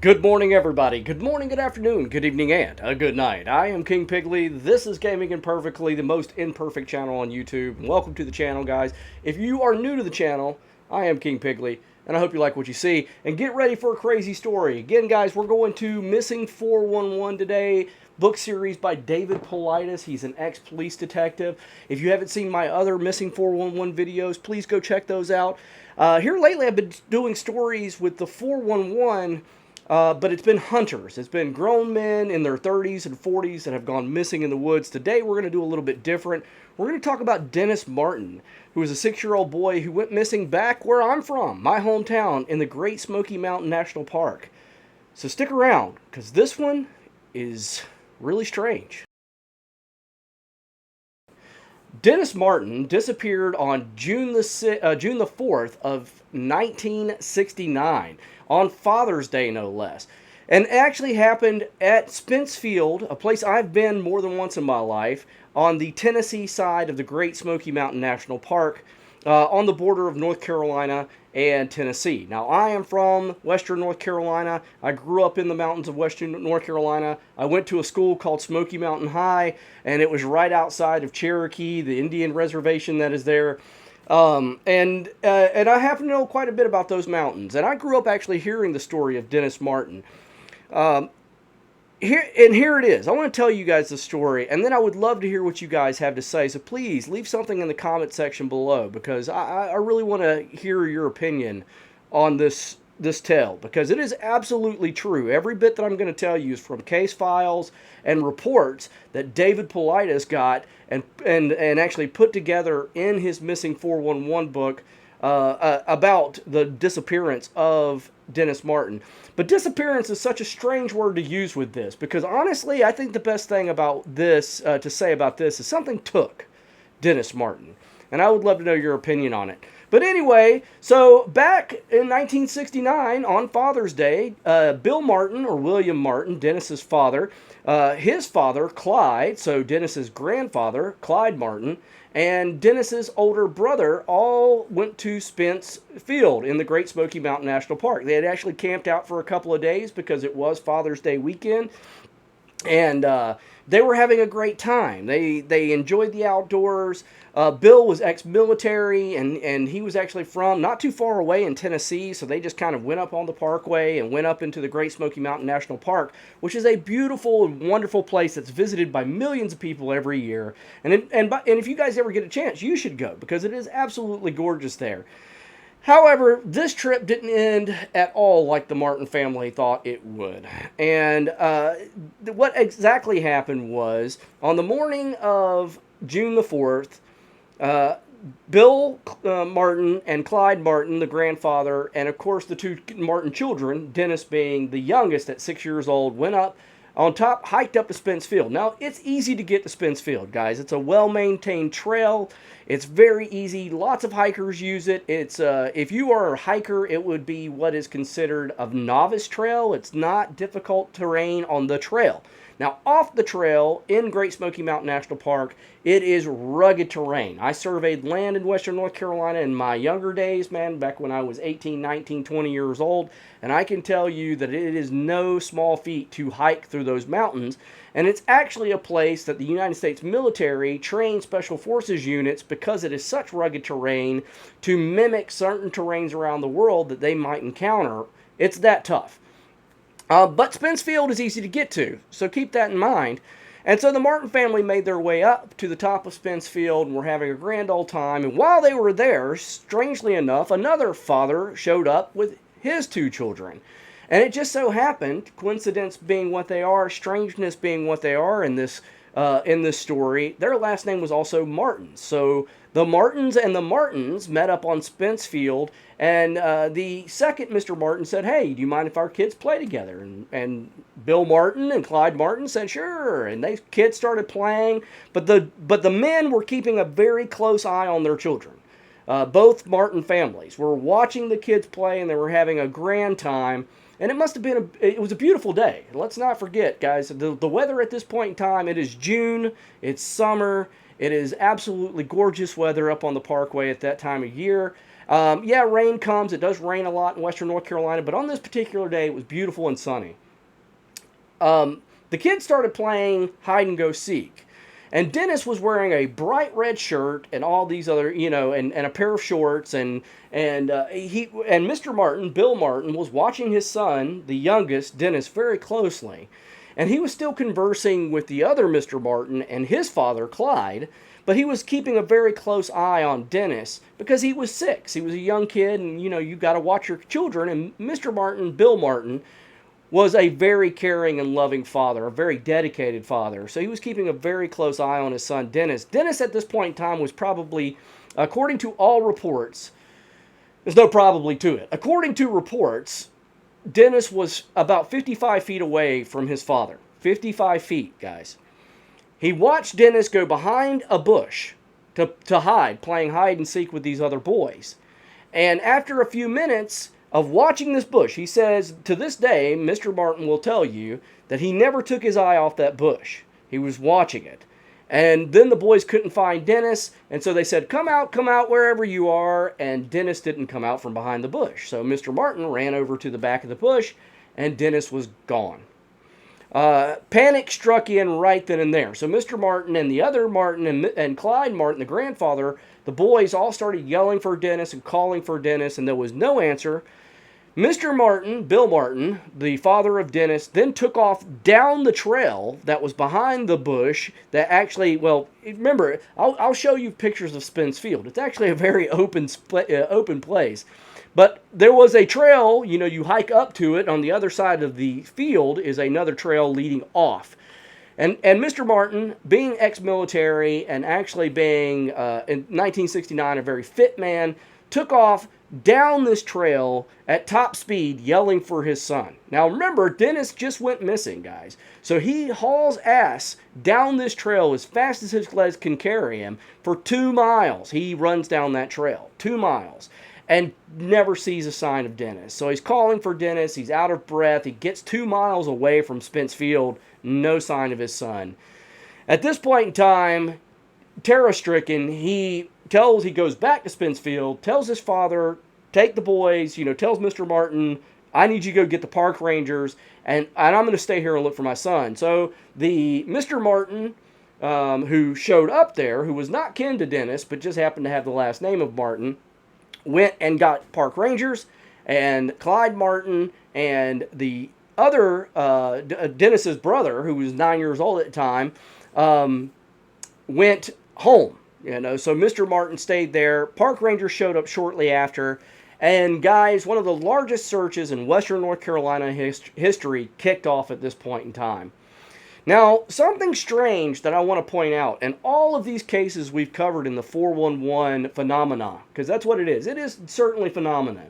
Good morning, everybody. Good morning, good afternoon, good evening, and a good night. I am King Pigley. This is Gaming Imperfectly, the most imperfect channel on YouTube. Welcome to the channel, guys. If you are new to the channel, I am King Pigley, and I hope you like what you see. And get ready for a crazy story. Again, guys, we're going to Missing 411 today, book series by David Paulides. He's an ex-police detective. If you haven't seen my other Missing 411 videos, please go check those out. Here lately, I've been doing stories with the 411. But it's been hunters. It's been grown men in their 30s and 40s that have gone missing in the woods. Today we're going to do a little bit different. We're going to talk about Dennis Martin, who is a 6-year-old boy who went missing back where I'm from, my hometown, in the Great Smoky Mountain National Park. So stick around, because this one is really strange. Dennis Martin disappeared on June the 4th of 1969, on Father's Day no less. And it actually happened at Spence Field, a place I've been more than once in my life, on the Tennessee side of the Great Smoky Mountain National Park, on the border of North Carolina and Tennessee. Now, I am from Western North Carolina. I grew up in the mountains of Western North Carolina. I went to a school called Smoky Mountain High, and it was right outside of Cherokee, the Indian reservation that is there. And I happen to know quite a bit about those mountains. And I grew up actually hearing the story of Dennis Martin. Here it is. I want to tell you guys the story, and then I would love to hear what you guys have to say. So please leave something in the comment section below, because I really want to hear your opinion on this tale, because it is absolutely true. Every bit that I'm going to tell you is from case files and reports that David Paulides got and actually put together in his Missing 411 book about the disappearance of Dennis Martin. But disappearance is such a strange word to use with this, because honestly, I think the best thing about this, to say about this, is something took Dennis Martin. And I would love to know your opinion on it. But anyway, so back in 1969, on Father's Day, Bill Martin, or William Martin, Dennis's father, his father, Clyde, so Dennis's grandfather, Clyde Martin, and Dennis's older brother all went to Spence Field in the Great Smoky Mountain National Park. They had actually camped out for a couple of days because it was Father's Day weekend, and they were having a great time. They enjoyed the outdoors. Bill was ex-military, and he was actually from not too far away in Tennessee, so they just kind of went up on the parkway and went up into the Great Smoky Mountain National Park, which is a beautiful and wonderful place that's visited by millions of people every year. And if you guys ever get a chance, you should go, because it is absolutely gorgeous there. However, this trip didn't end at all like the Martin family thought it would. And what exactly happened was, on the morning of June the 4th, Bill Martin and Clyde Martin, the grandfather, and of course the two Martin children, Dennis being the youngest at 6 years old, went up on top, hiked up to Spence Field. Now, it's easy to get to Spence Field, guys. It's a well-maintained trail. It's very easy. Lots of hikers use it. It's if you are a hiker, it would be what is considered a novice trail. It's not difficult terrain on the trail. Now, off the trail in Great Smoky Mountain National Park, it is rugged terrain. I surveyed land in Western North Carolina in my younger days, man, back when I was 18, 19, 20 years old, and I can tell you that it is no small feat to hike through those mountains, and it's actually a place that the United States military trains Special Forces units, because it is such rugged terrain, to mimic certain terrains around the world that they might encounter. It's that tough. But Spence Field is easy to get to, so keep that in mind. And so the Martin family made their way up to the top of Spence Field and were having a grand old time. And while they were there, strangely enough, another father showed up with his two children. And it just so happened, coincidence being what they are, strangeness being what they are in this story, their last name was also Martin. So the Martins and the Martins met up on Spence Field, and the second Mr. Martin said, "Hey, do you mind if our kids play together?" And Bill Martin and Clyde Martin said, "Sure." And they kids started playing, but the men were keeping a very close eye on their children. Both Martin families were watching the kids play, and they were having a grand time. And it must have been, it was a beautiful day. Let's not forget, guys, the weather at this point in time, it is June, it's summer, it is absolutely gorgeous weather up on the parkway at that time of year. Yeah, rain comes. It does rain a lot in western North Carolina, but on this particular day, it was beautiful and sunny. The kids started playing hide and go seek. And Dennis was wearing a bright red shirt and all these other, and a pair of shorts. And Mr. Martin, Bill Martin, was watching his son, the youngest, Dennis, very closely. And he was still conversing with the other Mr. Martin and his father, Clyde, but he was keeping a very close eye on Dennis because he was 6. He was a young kid, and you got to watch your children. And Mr. Martin, Bill Martin, was a very caring and loving father, a very dedicated father. So he was keeping a very close eye on his son, Dennis. Dennis, at this point in time, was probably, according to all reports, there's no probably to it. According to reports, Dennis was about 55 feet away from his father. 55 feet, guys. He watched Dennis go behind a bush to hide, playing hide and seek with these other boys. And after a few minutes of watching this bush, he says, to this day, Mr. Martin will tell you that he never took his eye off that bush. He was watching it. And then the boys couldn't find Dennis, and so they said, come out wherever you are, and Dennis didn't come out from behind the bush. So Mr. Martin ran over to the back of the bush, and Dennis was gone. Panic struck in right then and there. So Mr. Martin and the other Martin and Clyde Martin, the grandfather, the boys all started yelling for Dennis and calling for Dennis, and there was no answer. Mr. Martin, Bill Martin, the father of Dennis, then took off down the trail that was behind the bush that actually, well, remember, I'll show you pictures of Spence Field. It's actually a very open place. But there was a trail, you hike up to it. On the other side of the field is another trail leading off. And Mr. Martin, being ex-military and actually being, in 1969, a very fit man, took off down this trail at top speed, yelling for his son. Now remember, Dennis just went missing, guys. So he hauls ass down this trail as fast as his legs can carry him for 2 miles. He runs down that trail, 2 miles, and never sees a sign of Dennis. So he's calling for Dennis. He's out of breath. He gets 2 miles away from Spence Field, no sign of his son. At this point in time, terror-stricken, he goes back to Spence Field, tells his father, take the boys, tells Mr. Martin, I need you to go get the park rangers, and I'm going to stay here and look for my son. So the Mr. Martin, who showed up there, who was not kin to Dennis, but just happened to have the last name of Martin, went and got park rangers, and Clyde Martin and the other, Dennis's brother, who was 9 years old at the time, went home. So Mr. Martin stayed there. Park rangers showed up shortly after. And guys, one of the largest searches in western North Carolina history kicked off at this point in time. Now, something strange that I want to point out, and all of these cases we've covered in the 411 phenomena, because that's what it is certainly phenomena,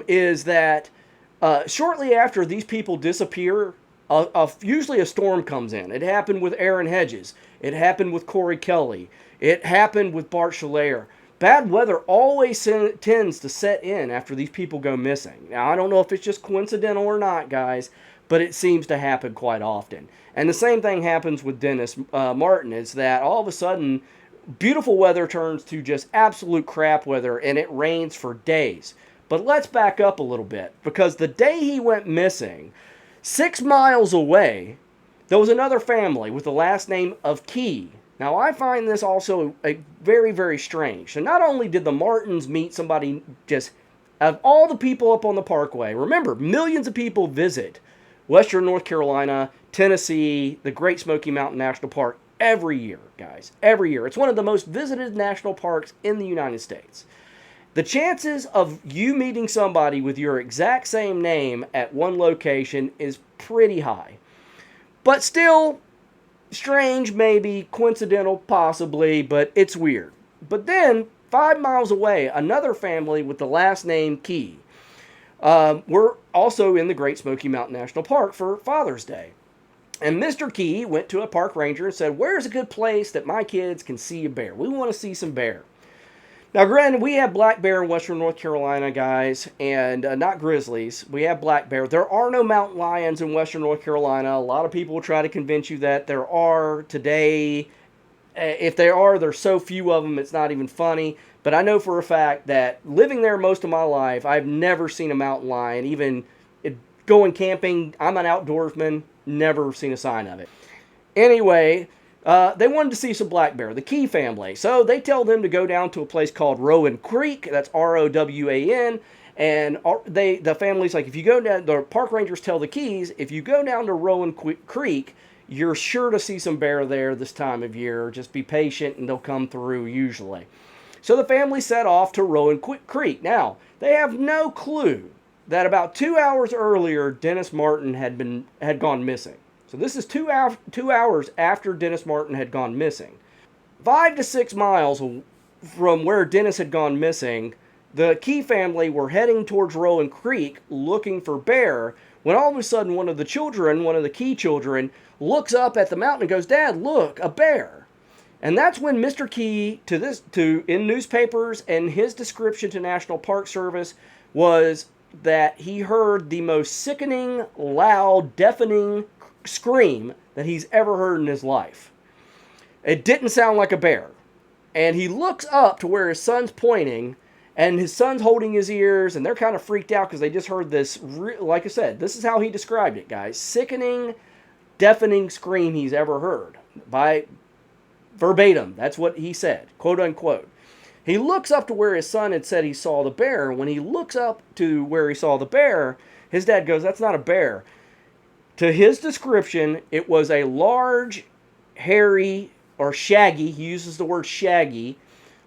is that shortly after these people disappear, usually a storm comes in. It happened with Aaron Hedges. It happened with Corey Kelly. It happened with Bart Shalair. Bad weather always tends to set in after these people go missing. Now, I don't know if it's just coincidental or not, guys, but it seems to happen quite often. And the same thing happens with Dennis Martin, is that all of a sudden, beautiful weather turns to just absolute crap weather, and it rains for days. But let's back up a little bit, because the day he went missing, 6 miles away, there was another family with the last name of Key. Now, I find this also very, very strange. So not only did the Martins meet somebody just, of all the people up on the parkway, remember, millions of people visit western North Carolina, Tennessee, the Great Smoky Mountain National Park every year, guys. Every year. It's one of the most visited national parks in the United States. The chances of you meeting somebody with your exact same name at one location is pretty high. But still, strange, maybe, coincidental, possibly, but it's weird. But then, 5 miles away, another family with the last name Key were also in the Great Smoky Mountain National Park for Father's Day. And Mr. Key went to a park ranger and said, where's a good place that my kids can see a bear? We want to see some bear. Now, granted, we have black bear in western North Carolina, guys, and not grizzlies. We have black bear. There are no mountain lions in western North Carolina. A lot of people will try to convince you that there are today. If there are, there's so few of them, it's not even funny. But I know for a fact that living there most of my life, I've never seen a mountain lion. Even going camping, I'm an outdoorsman, never seen a sign of it. Anyway, they wanted to see some black bear, the Key family. So they tell them to go down to a place called Rowan Creek. That's Rowan. And the family's like, if you go down, the park rangers tell the Keys, if you go down to Rowan Creek, you're sure to see some bear there this time of year. Just be patient and they'll come through usually. So the family set off to Rowan Creek. Now, they have no clue that about 2 hours earlier, Dennis Martin had gone missing. So this is 2 hours after Dennis Martin had gone missing. 5 to 6 miles from where Dennis had gone missing, the Key family were heading towards Rowan Creek looking for bear, when all of a sudden one of the Key children, looks up at the mountain and goes, "Dad, look, a bear." And that's when Mr. Key, in newspapers and his description to National Park Service, was that he heard the most sickening, loud, deafening scream that he's ever heard in his life. It didn't sound like a bear. And he looks up to where his son's pointing, and his son's holding his ears, and they're kind of freaked out because they just heard this, like I said, this is how he described it, guys. Sickening, deafening scream he's ever heard. By verbatim, that's what he said, quote unquote. He looks up to where his son had said he saw the bear. When he looks up to where he saw the bear, his dad goes, "That's not a bear." To his description, it was a large, hairy, or shaggy, he uses the word shaggy,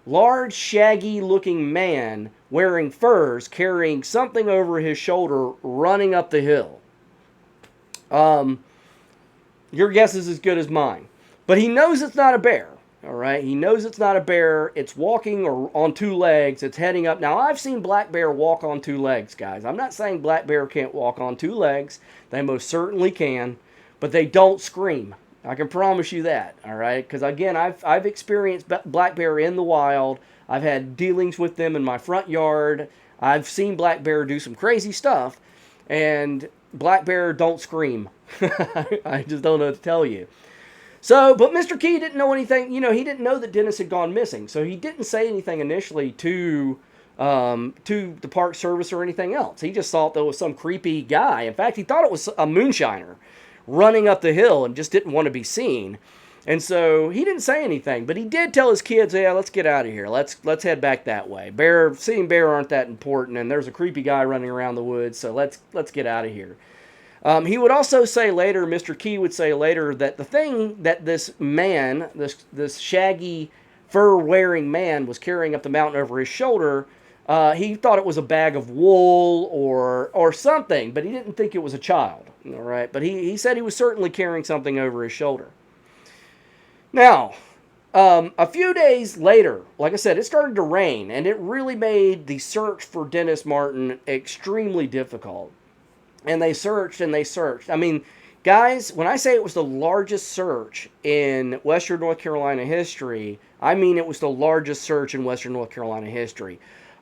large, shaggy-looking man wearing furs, carrying something over his shoulder, running up the hill. Your guess is as good as mine. But he knows it's not a bear, all right? He knows it's not a bear. It's walking or on two legs. It's heading up. Now, I've seen black bear walk on two legs, guys. I'm not saying black bear can't walk on two legs. They most certainly can, but they don't scream. I can promise you that, all right? Because, again, I've experienced black bear in the wild. I've had dealings with them in my front yard. I've seen black bear do some crazy stuff, and black bear don't scream. I just don't know what to tell you. So, but Mr. Key didn't know anything. You know, he didn't know that Dennis had gone missing. So he didn't say anything initially to the Park Service or anything else. He just thought there was some creepy guy. In fact, he thought it was a moonshiner running up the hill and just didn't want to be seen. And so he didn't say anything. But he did tell his kids, "Yeah, let's get out of here. Let's head back that way. Seeing bear aren't that important, and there's a creepy guy running around the woods, so let's get out of here." He would also say later, Mr. Key would say later, that the thing that this man, this shaggy, fur-wearing man was carrying up the mountain over his shoulder, he thought it was a bag of wool or something, but he didn't think it was a child. All right, but he said he was certainly carrying something over his shoulder. Now, a few days later, like I said, it started to rain, and it really made the search for Dennis Martin extremely difficult. And they searched and they searched. I mean, guys, when I say it was the largest search in Western North Carolina history, I mean it was the largest search in Western North Carolina history.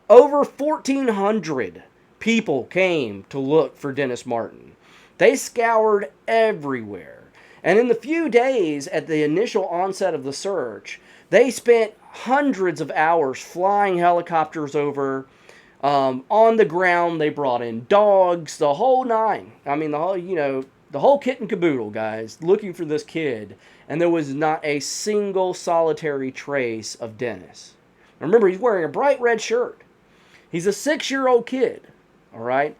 Over 1,400 people came to look for Dennis Martin. They scoured everywhere. And in the few days at the initial onset of the search, they spent hundreds of hours flying helicopters over. On the ground, they brought in dogs, the whole nine. I mean, the whole kit and caboodle, guys, looking for this kid. And there was not a single solitary trace of Dennis. Remember, he's wearing a bright red shirt. He's a 6-year-old kid, all right?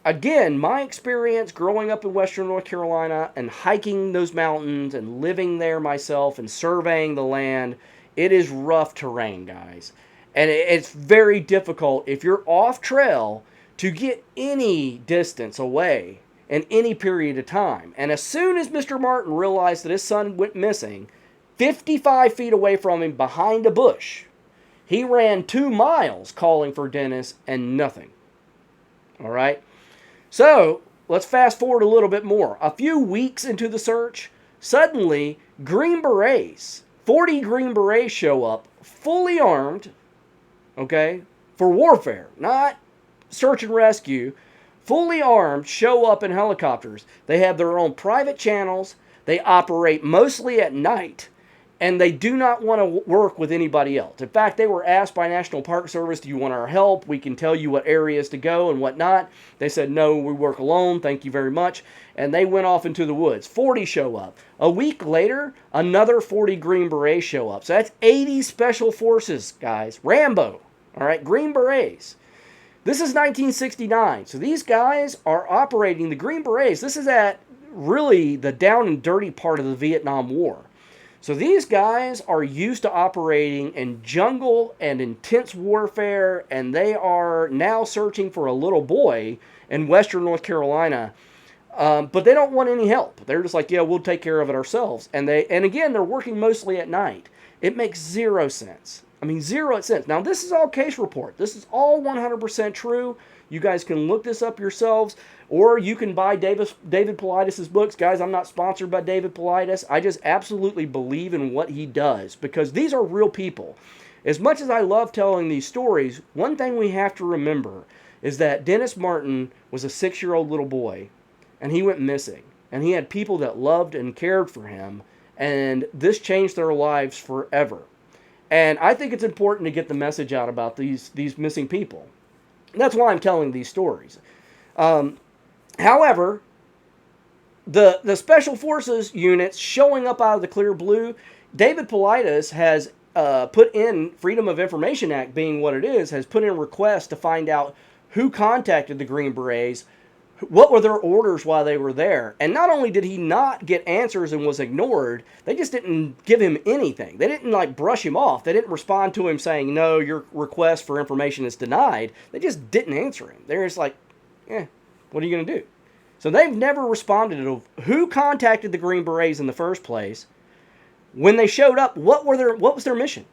Again, my experience growing up in Western North Carolina and hiking those mountains and living there myself and surveying the land, it is rough terrain, guys. And it's very difficult if you're off trail to get any distance away in any period of time. And as soon as Mr. Martin realized that his son went missing, 55 feet away from him behind a bush, he ran 2 miles calling for Dennis and nothing. All right? So, let's fast forward a little bit more. A few weeks into the search, suddenly Green Berets, 40 Green Berets show up, fully armed, okay, for warfare, not search and rescue, fully armed, show up in helicopters. They have their own private channels. They operate mostly at night. and they do not want to work with anybody else. In fact, they were asked by National Park Service, do you want our help? We can tell you what areas to go and whatnot. They said, no, we work alone. Thank you very much. And they went off into the woods. 40 show up. A week later, another 40 Green Berets show up. So that's 80 Special Forces, guys. Rambo. All right, Green Berets. This is 1969. So these guys are operating the Green Berets. This is at really the down and dirty part of the Vietnam War. So these guys are used to operating in jungle and intense warfare, and they are now searching for a little boy in western North Carolina, but they don't want any help. They're just like, yeah, we'll take care of it ourselves. And again, they're working mostly at night. It makes zero sense. I mean, 0 cents. Now, this is all case report. This is all 100% true. You guys can look this up yourselves, or you can buy David Paulides' books. Guys, I'm not sponsored by David Paulides. I just absolutely believe in what he does, because these are real people. As much as I love telling these stories, one thing we have to remember is that Dennis Martin was a 6-year-old little boy, and he went missing. And he had people that loved and cared for him, and this changed their lives forever. And I think it's important to get the message out about these missing people. That's why I'm telling these stories. However, the Special Forces units showing up out of the clear blue, David Paulides has put in, Freedom of Information Act being what it is, has put in requests to find out who contacted the Green Berets, what were their orders while they were there. And not only did he not get answers and was ignored, they just didn't give him anything. They didn't like brush him off. They didn't respond to him saying, no, your request for information is denied. They just didn't answer him. They're just like, what are you going to do? So they've never responded to who contacted the Green Berets in the first place. When they showed up, what was their mission?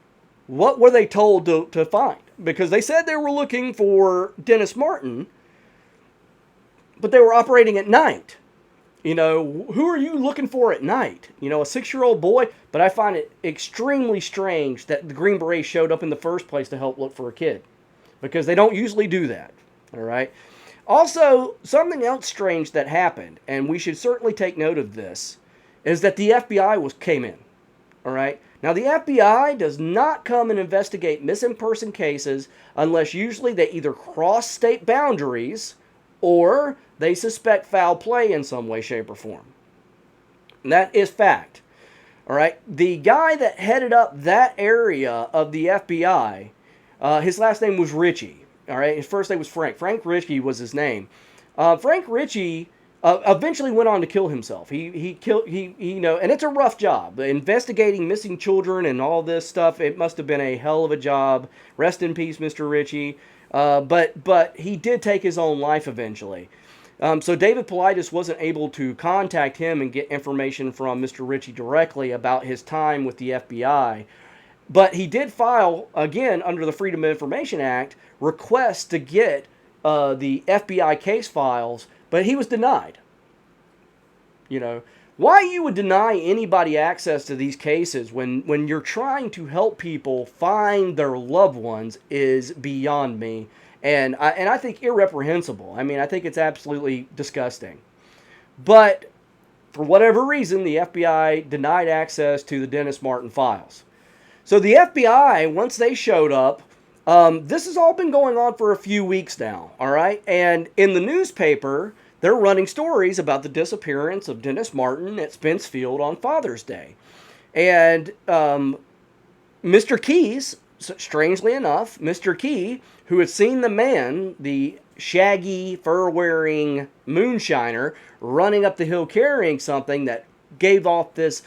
What were they told to find? Because they said they were looking for Dennis Martin, but they were operating at night. You know, who are you looking for at night? You know, a 6-year-old boy? But I find it extremely strange that the Green Berets showed up in the first place to help look for a kid, because they don't usually do that. All right. Also, something else strange that happened, and we should certainly take note of this, is that the FBI came in. All right. Now, the FBI does not come and investigate missing person cases unless usually they either cross state boundaries or they suspect foul play in some way, shape, or form. And that is fact. All right. The guy that headed up that area of the FBI, his last name was Ritchie. All right. His first name was Frank. Frank Ritchie was his name. Frank Ritchie eventually went on to kill himself. He and it's a rough job. Investigating missing children and all this stuff, it must have been a hell of a job. Rest in peace, Mr. Ritchie. But he did take his own life eventually. So David Paulides wasn't able to contact him and get information from Mr. Ritchie directly about his time with the FBI. But he did file, again, under the Freedom of Information Act, requests to get the FBI case files, but he was denied. You know, why you would deny anybody access to these cases when you're trying to help people find their loved ones is beyond me. And I think irreprehensible. I mean, I think it's absolutely disgusting. But for whatever reason, the FBI denied access to the Dennis Martin files. So the FBI, once they showed up, this has all been going on for a few weeks now, all right? And in the newspaper, they're running stories about the disappearance of Dennis Martin at Spence Field on Father's Day. And Mr. Keyes, strangely enough, Mr. Key, who had seen the man, the shaggy, fur-wearing moonshiner, running up the hill carrying something that gave off this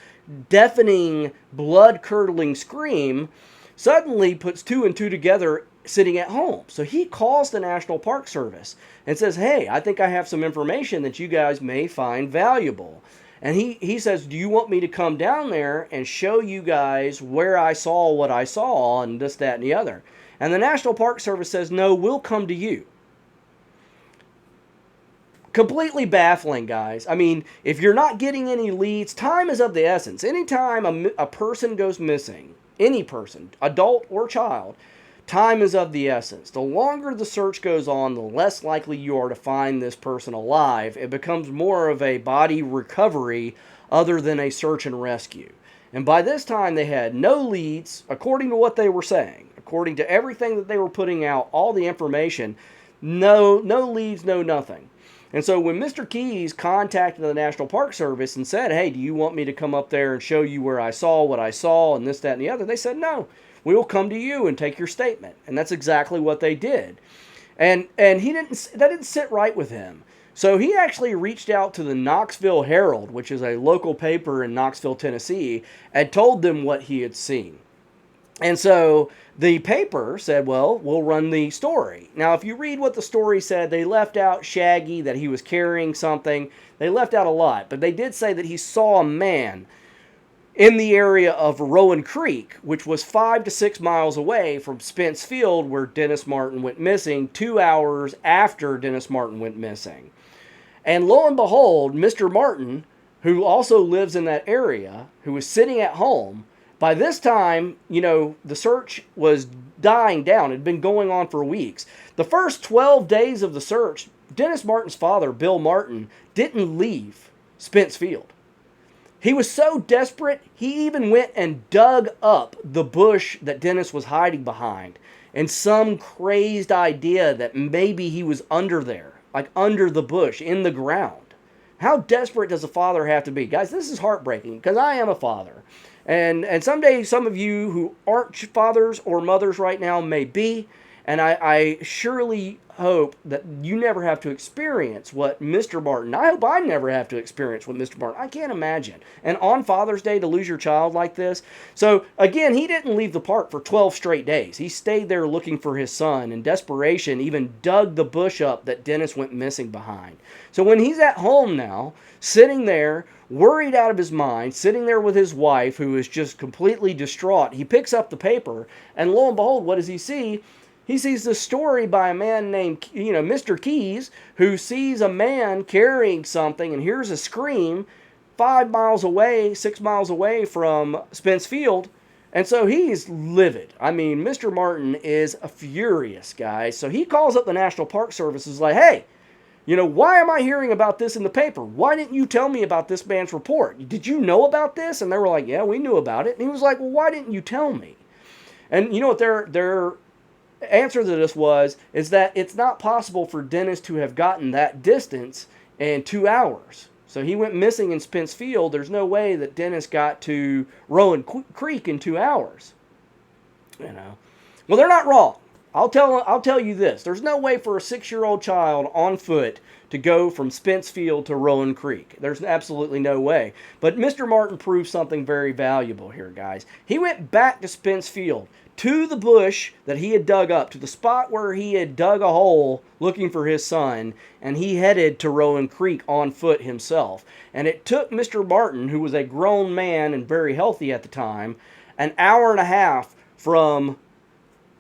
deafening, blood-curdling scream, suddenly puts 2 and 2 together sitting at home. So he calls the National Park Service and says, hey, I think I have some information that you guys may find valuable. And he says, do you want me to come down there and show you guys where I saw what I saw and this, that, and the other? And the National Park Service says, no, we'll come to you. Completely baffling, guys. I mean, if you're not getting any leads, time is of the essence. Anytime a person goes missing, any person, adult or child, time is of the essence. The longer the search goes on, the less likely you are to find this person alive. It becomes more of a body recovery other than a search and rescue. And by this time, they had no leads, according to what they were saying, according to everything that they were putting out, all the information, no leads, no nothing. And so when Mr. Keys contacted the National Park Service and said, hey, do you want me to come up there and show you where I saw what I saw and this, that, and the other? They said, no, we will come to you and take your statement. And that's exactly what they did. And that didn't sit right with him. So he actually reached out to the Knoxville Herald, which is a local paper in Knoxville, Tennessee, and told them what he had seen. And so the paper said, well, we'll run the story. Now, if you read what the story said, they left out Shaggy, that he was carrying something. They left out a lot, but they did say that he saw a man in the area of Rowan Creek, which was 5 to 6 miles away from Spence Field, where Dennis Martin went missing 2 hours after Dennis Martin went missing. And lo and behold, Mr. Martin, who also lives in that area, who was sitting at home, by this time, the search was dying down. It had been going on for weeks. The first 12 days of the search, Dennis Martin's father, Bill Martin, didn't leave Spence Field. He was so desperate, he even went and dug up the bush that Dennis was hiding behind, and some crazed idea that maybe he was under there, like under the bush, in the ground. How desperate does a father have to be? Guys, this is heartbreaking, because I am a father. And someday some of you who aren't fathers or mothers right now may be, and I surely hope that you never have to experience what Mr. Martin, I hope I never have to experience what Mr. Martin, I can't imagine. And on Father's Day to lose your child like this. So again, he didn't leave the park for 12 straight days. He stayed there looking for his son. In desperation, even dug the bush up that Dennis went missing behind. So when he's at home now, sitting there, worried out of his mind, sitting there with his wife, who is just completely distraught, he picks up the paper, and lo and behold, what does he see? He sees this story by a man named, Mr. Keys, who sees a man carrying something and hears a scream 5 miles away, 6 miles away from Spence Field. And so he's livid. I mean, Mr. Martin is furious, guys. So he calls up the National Park Service and is like, hey, why am I hearing about this in the paper? Why didn't you tell me about this man's report? Did you know about this? And they were like, yeah, we knew about it. And he was like, well, why didn't you tell me? And you know what their answer to this is that it's not possible for Dennis to have gotten that distance in 2 hours. So he went missing in Spence Field. There's no way that Dennis got to Rowan Creek in 2 hours. Well, they're not wrong. I'll tell you this. There's no way for a 6-year-old child on foot to go from Spence Field to Rowan Creek. There's absolutely no way. But Mr. Martin proved something very valuable here, guys. He went back to Spence Field, to the bush that he had dug up, to the spot where he had dug a hole looking for his son, and he headed to Rowan Creek on foot himself. And it took Mr. Martin, who was a grown man and very healthy at the time, an hour and a half from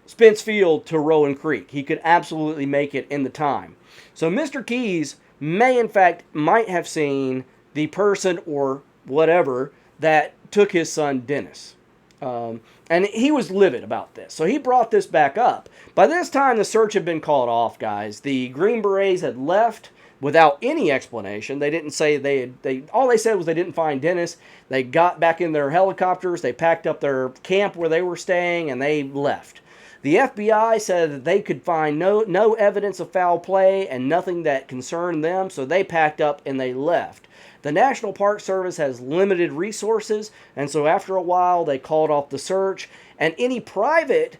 Spence Field to Rowan Creek. He could absolutely make it in the time. So Mr. Keys might have seen the person or whatever that took his son Dennis. And he was livid about this. So he brought this back up. By this time, the search had been called off, guys. The Green Berets had left without any explanation. They didn't say all they said was they didn't find Dennis. They got back in their helicopters. They packed up their camp where they were staying, and they left. The FBI said that they could find no evidence of foul play and nothing that concerned them, so they packed up and they left. The National Park Service has limited resources, and so after a while they called off the search, and any private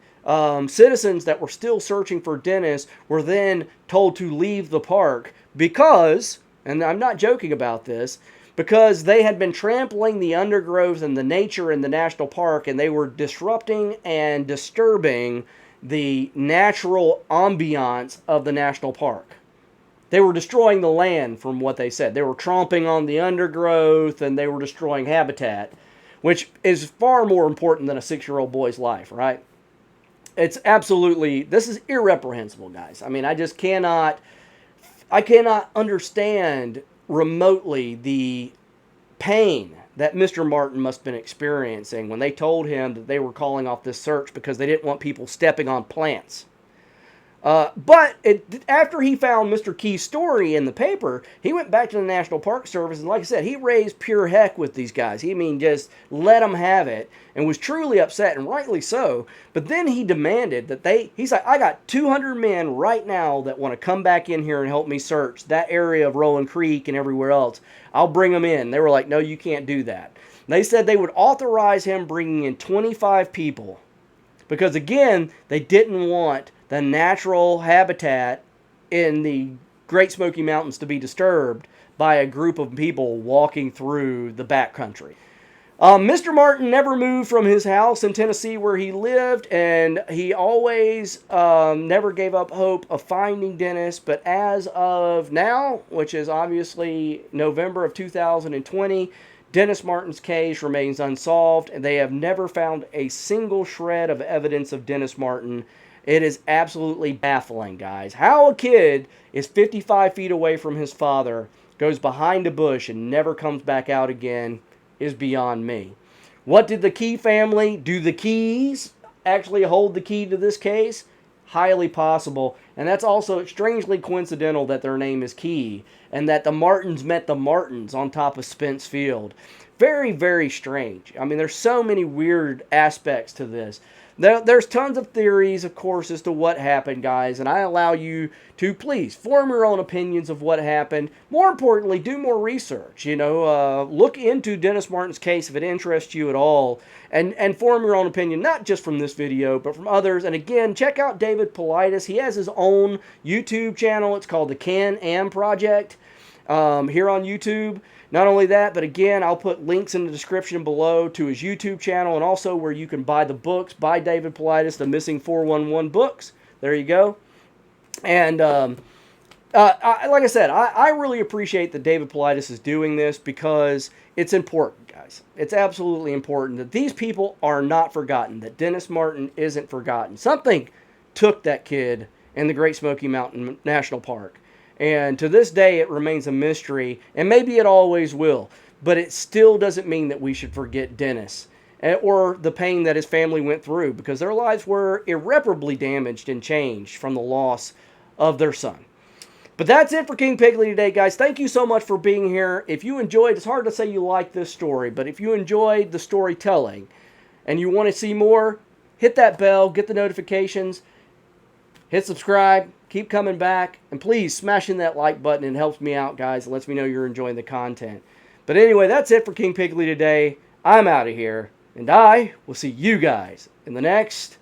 citizens that were still searching for Dennis were then told to leave the park because, and I'm not joking about this, because they had been trampling the undergrowth and the nature in the national park, and they were disrupting and disturbing the natural ambiance of the national park. They were destroying the land, from what they said. They were tromping on the undergrowth, and they were destroying habitat, which is far more important than a 6-year-old boy's life, right? This is irreprehensible, guys. I mean, I cannot understand remotely the pain that Mr. Martin must have been experiencing when they told him that they were calling off this search because they didn't want people stepping on plants. After he found Mr. Key's story in the paper, he went back to the National Park Service, and like I said, he raised pure heck with these guys. Just let them have it, and was truly upset, and rightly so. But then he demanded that he's like, I got 200 men right now that want to come back in here and help me search that area of Rolling Creek and everywhere else. I'll bring them in. They were like, no, you can't do that. They said they would authorize him bringing in 25 people. Because again, they didn't want the natural habitat in the Great Smoky Mountains to be disturbed by a group of people walking through the backcountry. Mr. Martin never moved from his house in Tennessee where he lived, and he always never gave up hope of finding Dennis. But as of now, which is obviously November of 2020, Dennis Martin's case remains unsolved, and they have never found a single shred of evidence of Dennis Martin. It is absolutely baffling, guys. How a kid is 55 feet away from his father, goes behind a bush, and never comes back out again is beyond me. What did the Key family do? The Keys actually hold the key to this case? Highly possible. And that's also strangely coincidental that their name is Key, and that the Martins met the Martins on top of Spence Field. Very, very strange. There's so many weird aspects to this. There's tons of theories, of course, as to what happened, guys, and I allow you to please form your own opinions of what happened. More importantly, do more research. Look into Dennis Martin's case if it interests you at all, and form your own opinion, not just from this video, but from others. And again, check out David Paulides. He has his own YouTube channel. It's called the Can-Am Project here on YouTube. Not only that, but again, I'll put links in the description below to his YouTube channel, and also where you can buy the books by David Paulides, the Missing 411 books. There you go. And like I said, I really appreciate that David Paulides is doing this, because it's important, guys. It's absolutely important that these people are not forgotten, that Dennis Martin isn't forgotten. Something took that kid in the Great Smoky Mountain National Park. And to this day, it remains a mystery, and maybe it always will. But it still doesn't mean that we should forget Dennis or the pain that his family went through, because their lives were irreparably damaged and changed from the loss of their son. But that's it for King Pigley today, guys. Thank you so much for being here. If you enjoyed, it's hard to say you like this story, but if you enjoyed the storytelling and you want to see more, hit that bell, get the notifications, hit subscribe. Keep coming back, and please smash in that like button. It helps me out, guys. It lets me know you're enjoying the content. But anyway, that's it for King Pigley today. I'm out of here, and I will see you guys in the next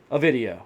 video.